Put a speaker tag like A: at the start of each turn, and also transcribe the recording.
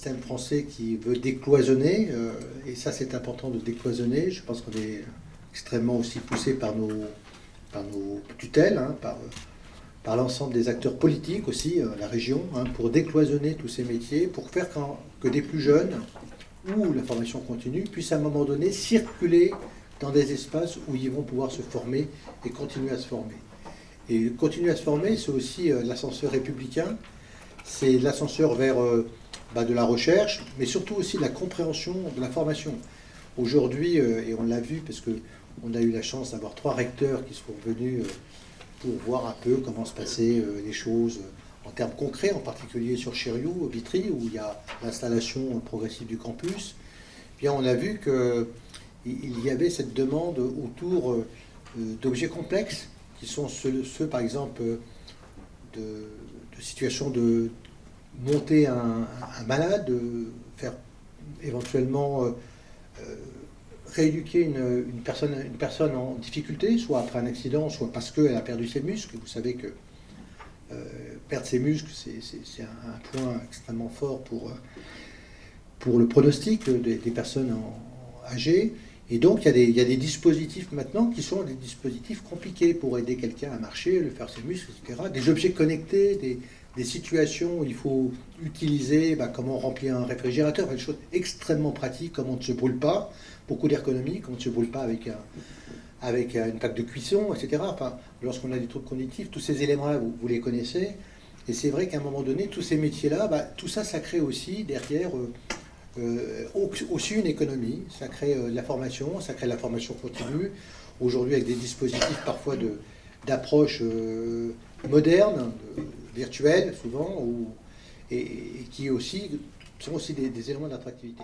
A: système français qui veut décloisonner, et ça c'est important de décloisonner. Je pense qu'on est extrêmement aussi poussé par nos tutelles, hein, par l'ensemble des acteurs politiques aussi, la région, hein, pour décloisonner tous ces métiers, pour faire que des plus jeunes ou la formation continue puissent à un moment donné circuler dans des espaces où ils vont pouvoir se former et continuer à se former. Et continuer à se former, c'est aussi l'ascenseur républicain, c'est l'ascenseur vers de la recherche, mais surtout aussi de la compréhension de la formation. Aujourd'hui, et on l'a vu parce qu'on a eu la chance d'avoir 3 recteurs qui sont venus pour voir un peu comment se passaient les choses en termes concrets, en particulier sur Chériou, au Vitry, où il y a l'installation progressive du campus. Bien, on a vu qu'il y avait cette demande autour d'objets complexes, qui sont ceux par exemple, de situations de monter un malade, de faire éventuellement rééduquer une personne en difficulté, soit après un accident, soit parce qu'elle a perdu ses muscles. Vous savez que perdre ses muscles, c'est un point extrêmement fort pour le pronostic des personnes âgées. Et donc, il y a des dispositifs maintenant qui sont des dispositifs compliqués pour aider quelqu'un à marcher, le faire ses muscles, etc. Des objets connectés, des situations où il faut utiliser comment remplir un réfrigérateur, des choses extrêmement pratiques, comment on ne se brûle pas, beaucoup d'ergonomie, comment on ne se brûle pas avec une plaque de cuisson, etc. Enfin, lorsqu'on a des troubles cognitifs, tous ces éléments-là, vous les connaissez. Et c'est vrai qu'à un moment donné, tous ces métiers-là, tout ça, ça crée aussi derrière aussi une économie. Ça crée de la formation, ça crée de la formation continue. Aujourd'hui, avec des dispositifs parfois d'approche moderne, virtuelle souvent, et qui aussi sont aussi des éléments d'attractivité.